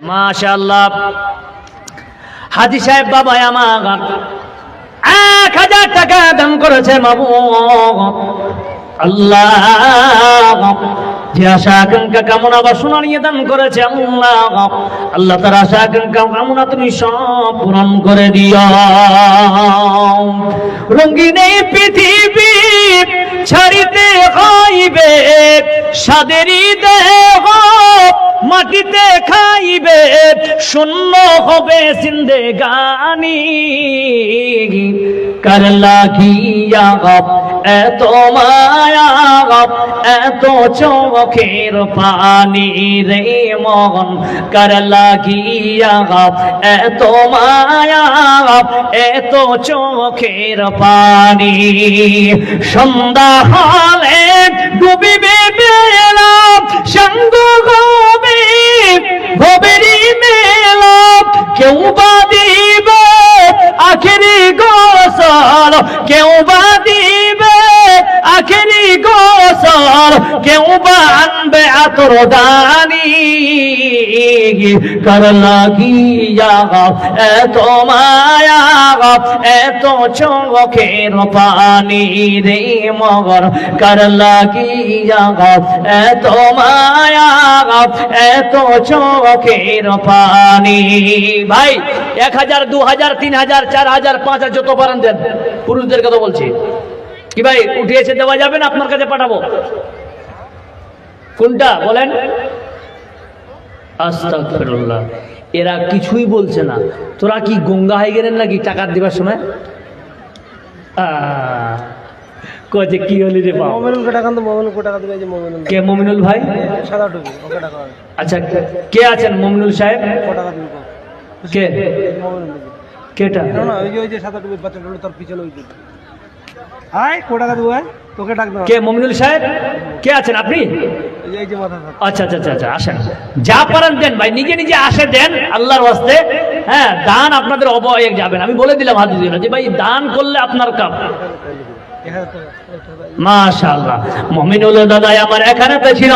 মাশাআল্লাহ। হাজী সাহেব বাবা আমার 1000 টাকা দান করেছে মাবুদ। আল্লাহ যে আশা আকাঙ্ক্ষা কামনা বাসনা নিয়ে দান করেছে আল্লাহ তার আশা আকাঙ্ক্ষা কামনা তুমি সব পূরণ করে দিও। রঙিন এই পৃথিবী ছাড়িতে হইবে, সাদেরই দেহ মাটিতে খাইবে, শূন্য হবে জিন্দেগানি। কার লাগিয়া এত মায়া, এত চোখের পানি রে মন, কার লাগিয়া এত মায়া, এত চোখের পানি। সন্ধ্যা হলে ডুবিবে বেলা, সঙ্গ হবে ভবেরি মেলা, কেউ বা দিবে আখেরি গোসল, কেউ বা দিবে আখেরি গোসল, কেউ বা আনবে আতর দানি। কার লাগিয়া এত মায়া, এত চোখের পানি রে মগর, কার লাগিয়া এত মায়া, এত চোখের পানি। ভাই 1000, 2000, 3000, 4000, 5000 যত পারেন দেন। পুরুষদের কথা বলছি কি ভাই, উঠিয়েছে দেওয়া যাবে না? আপনার কাছে পাঠাবো কোনটা বলেন? আস্তাগফিরুল্লাহ। এরা কিছুই বলছে না। তোরা কি গঙ্গা হয়ে গেলেন নাকি টাকা দিবার সময়? কয়ে কি হলি রে বাবা? মমিনুলকে টাকা তো মমিনুলকে টাকা দিবে। যে মমিনুল কে মমিনুল ভাই? সাদা টুপি, ওকে টাকা। আচ্ছা কে আছেন মমিনুল সাহেব? টাকা দিবে কে? মমিনুল কেটা? না ওই যে সাদা টুপির বাচ্চাটা হলো তার পিছনে ওই যে আয় কো টাকা দিবে তোকে ডাক দাও। কে মমিনুল সাহেব? কে আছেন আপনি? এই যে মাথা। আচ্ছা আচ্ছা আচ্ছা, আসেন। যা পারেন দেন ভাই, নিজে নিজে আসে দেন আল্লাহর ওয়াস্তে। হ্যাঁ, দান আপনাদের অবহেলা যাবেন। আমি বলে দিলাম হাদিস যে ভাই দান করলে আপনার কাম। মাশাআল্লাহ। মুমিনুল দাদা আমার এখানে তো ছিল,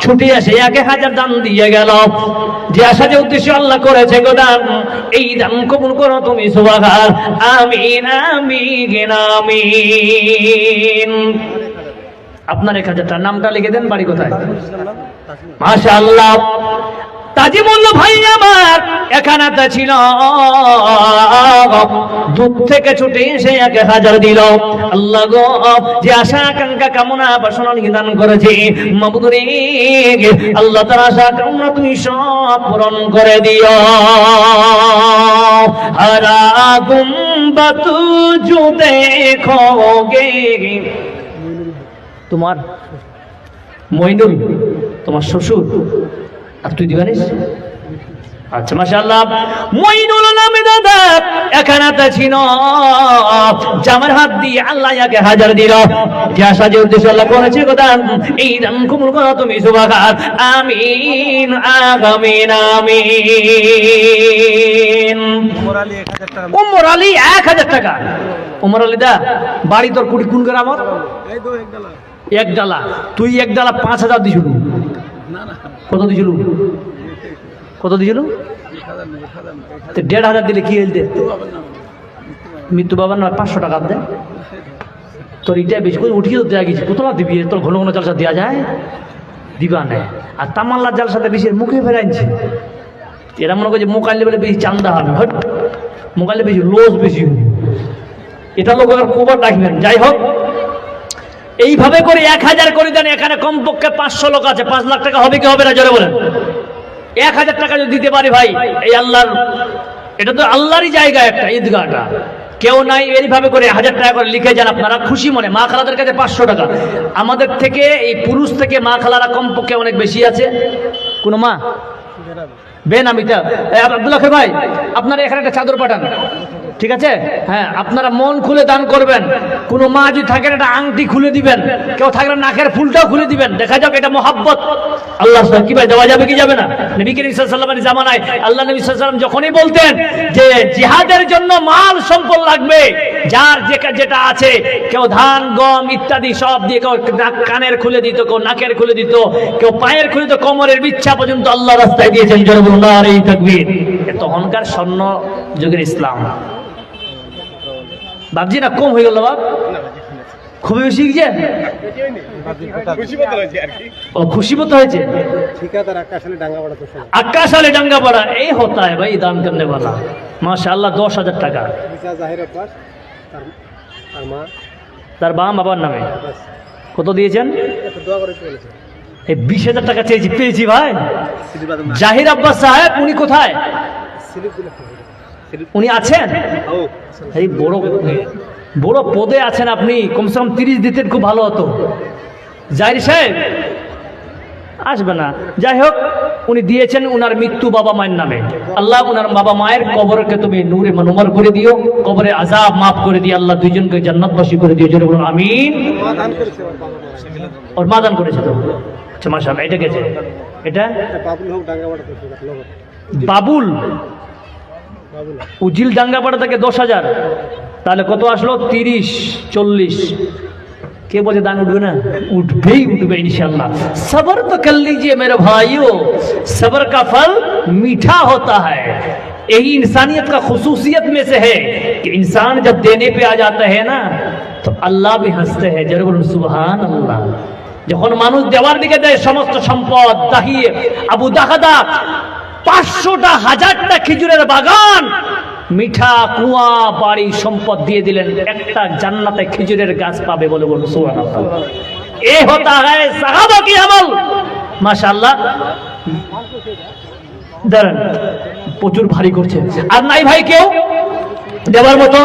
ছুটি এসে 1000 দান দিয়ে গেল। যে আশা যে উদ্দেশ্য আল্লাহ করেছে গো দান, এই দান কবুল করো তুমি সুবহান। আমিন আমিন আমিন। আপনার 1000 টাকা নামটা লিখে দেন, বাড়ি কোথায়? মাশাআল্লাহ। তাজিমুল ভাই আমার এখানে তো ছিল, দূর থেকে ছুটে এসে 1000 দিল। আল্লাহ গো যে আশা আকাঙ্ক্ষা কামনা বাসনা নিদান করেছে মাবুদ রে, আল্লাহ তার আশা কামনা তুমি সব পূরণ করে দিও। হারা গুম্বত জু দেখোগে, তোমার মইনুল তোমার শ্বশুর, আর তুই দিবানিস? আচ্ছা মাশাআল্লাহ। মইনুল নামে দাদা এখানে তো ছিল, জামার হাত দিয়ে আল্লাহ 1000 দিল। যে আশা যে উদ্দেশ্য আল্লাহ করেছে কথা, এই দান কবুল করো তুমি সুবহান। আমিন আমিন আমিন। উমর আলী 1000 টাকা। উমর আলী দা বাড়ি তোর কুড়ি কোন গ্রামত? এক ডালা। তুই এক ডালা 5000 দিছিল? কত দিছিল? কত দিছিল? 1500 দিলে কি হইতে? মৃত্যু বাবার না 500 টাকা দেয় তোর। এটা বেশি করে উঠিয়ে তো দেওয়া গেছে। কোথাও দিবি? তোর ঘন ঘন জালসা দেওয়া যায়? দিবা নেই। আর তামাল্লার জালসাতে বেশি মুখে ফেরাইছে। এরা মনে করছে মোকাইলে বলে বেশি চান্দা হবে, হট মোকাইলে বেশি লোস বেশি। এটা লোক কবার ডাকবেন। যাই হোক, এইভাবে করে 1000 করে দেন। এখানে কমপক্ষে 500 লোক আছে। 5 লাখ টাকা হবে কি হবে না জোরে বলেন? 1000 টাকা যদি দিতে পারি ভাই, এই আল্লাহর, এটা তো আল্লাহরই জায়গা একটা ঈদগাহটা। কেউ নাই, এইভাবে করে 1000 টাকা করে লিখে যান আপনারা খুশি মনে। মা খালাদের কাছে 500 টাকা। আমাদের থেকে এই পুরুষ থেকে মা খালারা কমপক্ষে অনেক বেশি আছে। কোনো মা বেনামিটা আব্দুল্লাহ ভাই আপনারা এখানে একটা চাদর পাঠান। ঠিক আছে? হ্যাঁ, আপনারা মন খুলে দান করবেন। কোনো মা যদি থাকেন একটা আংটি খুলে দিবেন, কেউ থাকলে নাকের ফুলটাও খুলে দিবেন, দেখা যাক এটা মহাব্বত আল্লাহ কি ভাই দেওয়া যাবে কি যাবে না? নবী করিম সাল্লাল্লাহু আলাইহি ওয়াসাল্লামের জামানায় আল্লাহ নবী সাল্লাল্লাহু আলাইহি ওয়াসাল্লাম যখনই বলতেন যে জিহাদের জন্য মাল সম্পদ লাগবে, যার যেটা আছে, কেউ ধান গম ইত্যাদি সব দিয়ে, কেউ কানের খুলে দিত, কেউ নাকের খুলে দিত, কেউ পায়ের খুলে দিত, কোমরের বিচ্ছা পর্যন্ত আল্লাহ রাস্তায় দিয়েছেন। জোরে বলুন নারে তাকবীর। তখনকার স্বর্ণ যুগের ইসলাম। বাবজি না কম হয়ে গেল বাপ, খুবই বেশি গিয়ে खुशी मत হয়েছে। आकाश वाले डांगा पड़ा ये होता है भाई दान करने वाला। माशाअल्लाह 10,000 টাকা তার বাবা বাবার নামে। কত দিয়েছেন? 20,000 টাকা চেয়েছি, পেয়েছি ভাই। জাহির আব্বাস সাহেব উনি কোথায়? উনি আছেন? এই বড় বড় পদে আছেন আপনি, কমসে কম 30 দিতেন, খুব ভালো হতো। জাহির সাহেব আসবে না, যাই হোক উনি দিয়েছেন উনার মৃত্যু বাবা মায়ের নামে। আল্লাহ উনার বাবা মায়ের কবরকে তুমি নূরে মনোমর করে দিও, কবরে আযাব মাফ করে দিও, আল্লাহ দুইজনকে জান্নাতবাসী করে দিও। জোরে বলুন আমিন। ওর মা দান করেছে তো, আচ্ছা মাশাআল্লাহ। এটা গেছে, এটা বাবুল উজিল ডাঙ্গাপাড়া থেকে 10,000, তাহলে কত আসলো? 30, 40। কে বলে দান উঠবে না? उठबे ही उठबे इंशाल्लाह। सब्र तो कर लीजिए मेरे भाइयों, सब्र का फल मीठा होता है। यही इंसानियत का खुसूसियत में से है कि इंसान जब देने पे आ जाता है ना तो अल्लाह भी हंसते हैं। जरूर बोलूं सुभान अल्लाह। যখন মানুষ দেওয়ার দিকে দেয় সমস্ত সম্পদ, দাহিয়ে আবু দাহাদা 500টা 1000টা খেজুরের বাগান, মিঠা কুয়া, বাড়ি, সম্পদ দিয়ে দিলেন, একটা জান্নাতে খেজুরের গাছ পাবে বলে বলুন সুবহানাল্লাহ। এ হতা হ্যায় সাহাবা কি আমল। মাশাআল্লাহ। দাঁড়ান, প্রচুর ভারী করছে। আর নাই ভাই কেউ দেওয়ার মতো?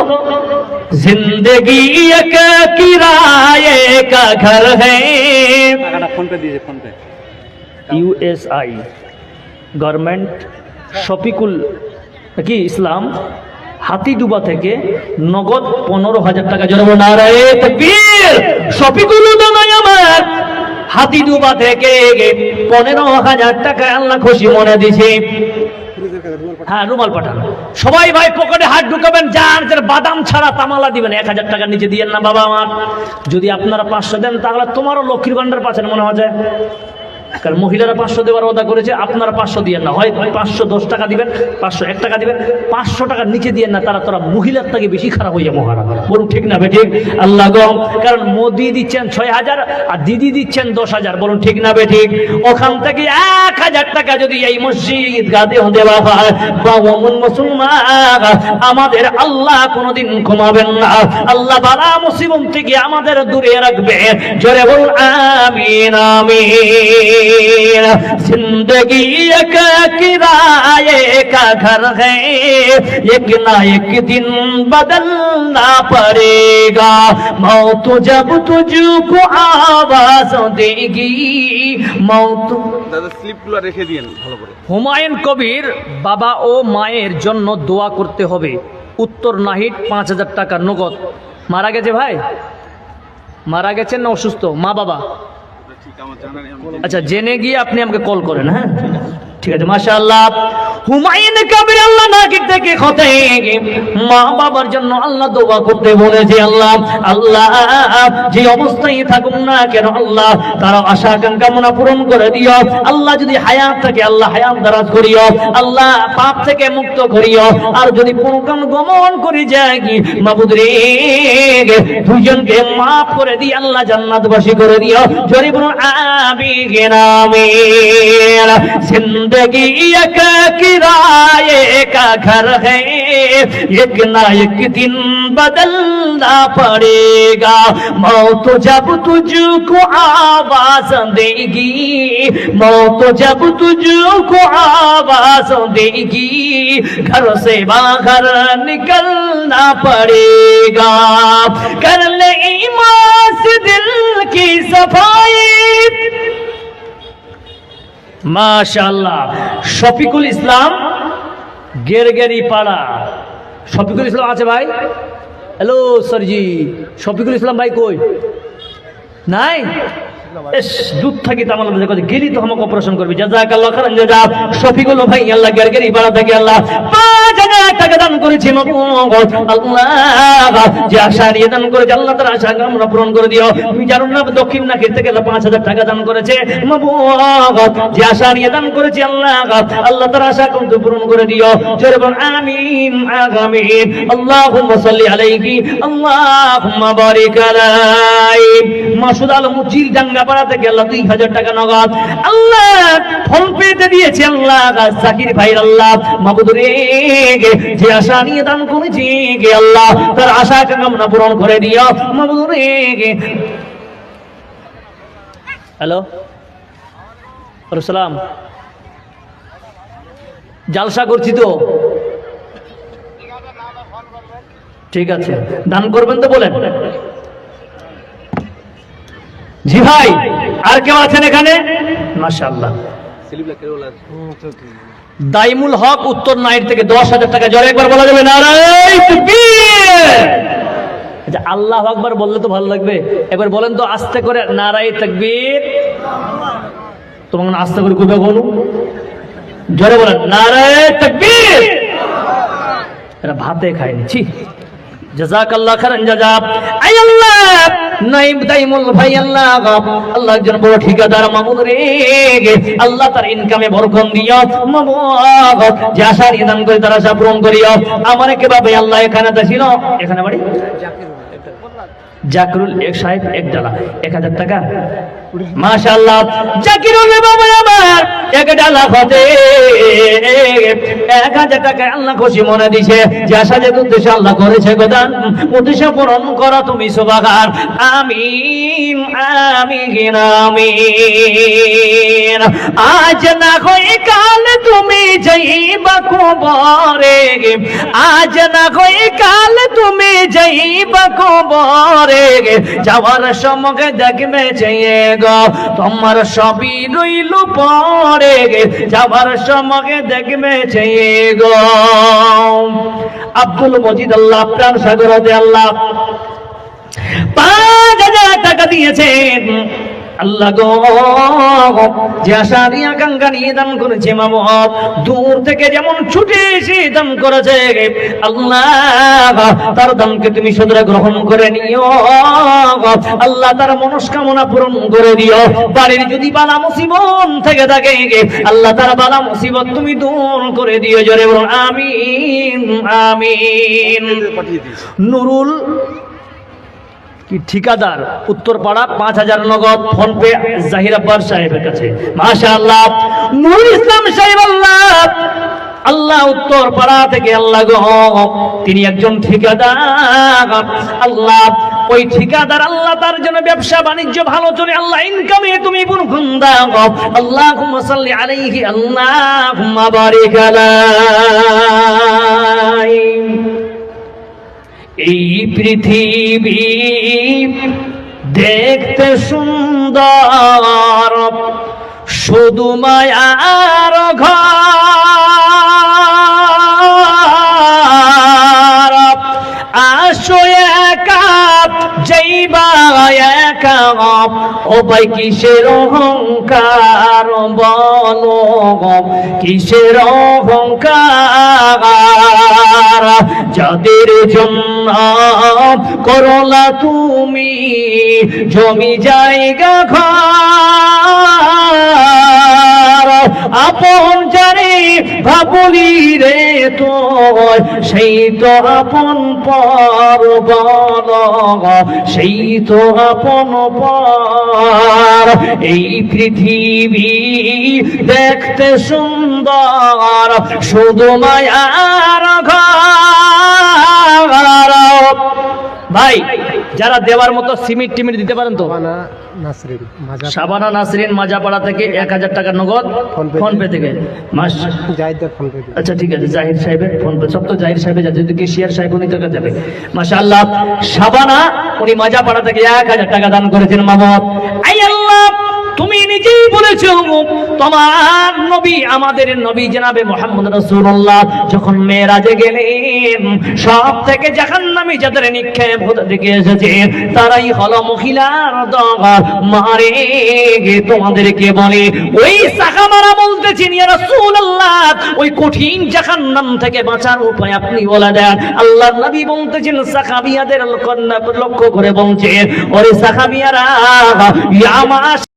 জিন্দেগি এক কিরায়ে কা ঘর হ্যায়। টাকাটা ফোন পে দিয়েছে, phone pay. USI government Shafiqul কি ইসলাম হাতিডুবা থেকে নগদ 15,000 টাকা। জনগণ নারায়ে তাকবীর। শফিকুল উদয় আমার হাতিডুবা থেকে 15,000 টাকা আল্লাহ খুশি মনে দিয়েছে। হ্যাঁ, রুমাল পাঠান। সবাই ভাই পকেটে হাত ঢুকাবেন, যার যার বাদাম ছাড়া তামালা দিবেন। 1,000 টাকা নিচে দিয়েন না বাবা আমার। যদি আপনারা 500 দেন তাহলে তোমারও লক্ষ্মীর ভান্ডার পাচ্ছেন মনে হয়। কারণ মহিলারা 500 দেওয়ার ওয়াদা করেছে, আপনারা 500 দিয়েন না। হয় 510 টাকা দিবেন, 501 টাকা দিবেন, 500 টাকার নিচে দিয়েন না। তোরা মহিলার থেকে বেশি খারাপ হয়ে যায় মহারা। বলুন ঠিক না বে ঠিক? আল্লাহ গো, কারণ মোদি দিচ্ছেন 6,000 আর দিদি দিচ্ছেন 10,000। বলুন ঠিক না বে ঠিক? ওখান থেকে 1,000 টাকা যদি এই মসজিদ গাদে দেওয়া হয়, বাবা মুসলমান, আমাদের আল্লাহ কোনোদিন কমাবেন না। আল্লাহ বালা মুসিবত থেকে আমাদের দূরে রাখবে। জোরে বলুন আমিন আমিন। जिंदगी एक किराए का घर है, एक ना एक दिन बदलना पड़ेगा। मौत जब तुझको आवाज देगी, मौत। দাদা স্লিপগুলো রেখে দিয়েন ভালো করে। হুমায়ুন কবির বাবা ও মায়ের জন্য দোয়া করতে হবে। উত্তর নাহিদ 5,000 টাকা নগদ। মারা গেছে ভাই? মারা গেছেন না অসুস্থ? মা বাবা? আচ্ছা, জেনে গিয়ে আপনি আমাকে কল করেন। হ্যাঁ ঠিক আছে, মাশাআল্লাহ। হুমায়ুন কবির আল্লাহ নাকি থেকে খতে মা বাবার জন্য আল্লাহ দোয়া করতে বলেছে। আল্লাহ আল্লাহ যে অবস্থায় থাকুক না কেন আল্লাহ তারা আশা আকাঙ্ক্ষা পূরণ করে দিও। আল্লাহ যদি হায়াত থাকে আল্লাহ হায়াত দারাজ করিও। আল্লাহ পাপ থেকে মুক্ত করিও। আর যদি পুনকাম গমন করে যায় কি মাবুদ রে, দুইজনকে মাফ করে দিয়ে আল্লাহ জান্নাতবাসী করে দিও। জোরে বলুন আমিন আমিন। जिंदगी एक किराए का घर है, एक ना एक दिन बदलना पड़ेगा। मौत जब तुझको आवाज देगी, मौत जब तुझको आवाज देगी, घर से बाहर निकलना पड़ेगा। कर ले ईमान से दिल की सफाई। মাশাআল্লাহ। শফিকুল ইসলাম গেরগেরি পাড়া শফিকুল ইসলাম আছে ভাই? হ্যালো স্যারজি, শফিকুল ইসলাম ভাই কই? নাই? এস দুধ থাকি তো আমার গেলি তো আমাকে অপারেশন করবি। জাযাকাল্লাহ খাইরান জাযা। শফিকুল ভাই আল্লাহ গেরগেরি বাড়া থেকে আল্লাহ 5000 টাকা দান করেছে আল্লাহ, যে আশা নিয়ে দান করেছে আল্লাহ তার আশা আমরা পূরণ করে দিও। তুমি জানো না দক্ষিণ নাকের থেকে 5000 টাকা দান করেছে মাবুদ, যে আশা নিয়ে দান করেছে আল্লাহ আল্লাহ তার আশা কিন্তু পূরণ করে দিও। জোরে বল আমিন আমিন। আল্লাহুম্মা সাল্লি আলাইহি আল্লাহুম্মা বারিক আলাইহি। মাসুদ আলম মুজির ডাঙ্গাপাড়া থেকে আল্লাহ 2000 টাকা নগদ আল্লাহ ফোন পেতে দিয়েছে আল্লাহ জাকির ভাই আল্লাহ মাবুদ রে, যে আশা নিয়ে দান করেছি গে আল্লাহ তার আশা কামনা পূরণ করে দিও মাবুদ রে। হ্যালো সালাম, জালসা করছি তো, ঠিক আছে দান করবেন তো বলেন। জি ভাই, আর কেউ আছেন এখানে? মাশাআল্লাহ। দাইমুল হক উত্তর নাইট থেকে 10,000 টাকা। জোরে একবার বলা যাবে নারায়ে তাকবীর। আচ্ছা আল্লাহু আকবার বললে তো ভালো লাগবে, একবার বলেন তো আস্তে করে নারায়ে তাকবীর। তোমাকে আস্তে করে কইবে বলো, জোরে বলেন নারায়ে তাকবীর। এরা ভাতে খায়নি। ছি, জাযাকাল্লাহ খাইরান জাযা। আই আল্লাহ নাইব দাইমুল ভাই আল্লাহ আল্লাহ একজন বড় ঠিকাদার মামুন রে, আল্লাহ তার ইনকামে বরকত দিও মামুদ, যে আশা নিদান করে তার আশা পূরণ করিও। আমার কিভাবে আল্লাহ এখানে ছিল, এখানে বাড়ি জাকিরুল এক সাহেব এক ডালা 1000 টাকা। মাশাআল্লাহ জাকিরুল বাবা আমার এক ডালা হতে 1000 টাকা আল্লাহ খুশি মনে দিছে, যে আশা যে উদ্দেশ্য আল্লাহ করেছে গোদান উদ্দেশ্য পূরণ করো তুমি সুবহান। আমিন আমিন আমিন। আজ না হয় কাল তুমি যাইবা কবরে, আজ না হয় কাল তুমি যাইবা কবরে, যাওয়ার সময় দেখবে চেয়ে গো তোমার সবই রইল পরে, যাওয়ার সময় দেখবে চেয়ে গো। আব্দুল মজিদ আল্লাহ প্রাণ সাগর দে আল্লাহ 5000 টাকা দিয়েছেন আল্লাহ গো, যে আশা নিয়ে আকাঙ্ক্ষা নিয়ে দান করেছে মামুদ, দূর থেকে যেমন ছুটে এসে দান করেছে আল্লাহ তার দানকে তুমি সদরে গ্রহণ করে নিও আল্লাহ, তার মনস্কামনা পূরণ করে দিও। বাড়ির যদি বালা মুসিবত থেকে থাকে আল্লাহ তার বালা মুসিবত তুমি দূর করে দিও। জোরে বলুন আমিন আমিন। নুরুল কি ঠিকাদার উত্তরপাড়া 5000 নগদ ফোন পে জাহির আব্বার সাহেবের কাছে। মাশাআল্লাহ নুরুল ইসলাম সাহেব আল্লাহ আল্লাহ উত্তরপাড়া থেকে আল্লাহ গো, তিনি একজন ঠিকাদার আল্লাহ, ওই ঠিকাদার আল্লাহ তার জন্য ব্যবসা বাণিজ্য ভালো চলে আল্লাহ, ইনকামে তুমি বরকত দাও আল্লাহুম্মা সাল্লি আলাইহি আল্লাহুম্মা বারিক আলাইহি। এই পৃথিবী দেখতে সুন্দর শুধু মায়ার ঘর, আসো একা যাইবা একা, ও ভাই কিসের অহংকার বলো, কিসের অহংকার, যাদের জন্য করলা তুমি জমি জায়গা ঘর, আপন যারে ভাবলি রে তো সেই তো আপন পর বল, সেই তো আপন পর। এই পৃথিবী দেখতে সুন্দর শুধু মায়ার ঘর। ভাই যারা দেওয়ার মতো সিমেন্ট টিমেন্ট দিতে পারেন তো, শাবানা নাসরিন মাজাপাড়া থেকে 1000 টাকা নগদ ফোন পে থেকে। আচ্ছা ঠিক আছে, জাহির সাহেবের ফোন পে, সব তো জাহির সাহেবের যাচ্ছে, যদি কেশিয়ার সাহেব উনি টাকা যাবে। মাশাআল্লাহ শাবানা উনি মাজাপাড়া থেকে 1000 টাকা দান করেছেন মামুদ। আই আল্লাহ তুমি নিজেই বলেছো তোমার নবী আমাদের নবী জনাবে মুহাম্মদ রাসূলুল্লাহ যখন মেরাজে গেলেন সব থেকে জাহান্নামী যাদের নিক্ষেপ হতে দেখে এসেছে তারাই হলো মহিলার দল। মারে তোমাদেরকে বলে ওই সাহাবারা বলতেছেন ইয়া রাসূলুল্লাহ ওই কঠিন জাহান্নাম থেকে বাঁচার উপায় আপনি বলে দেন। আল্লাহর নবী বলতেছেন সাহাবিয়াদের লক্ষ্য করে বলছেন ওরে সাহাবিয়ারা ইয়া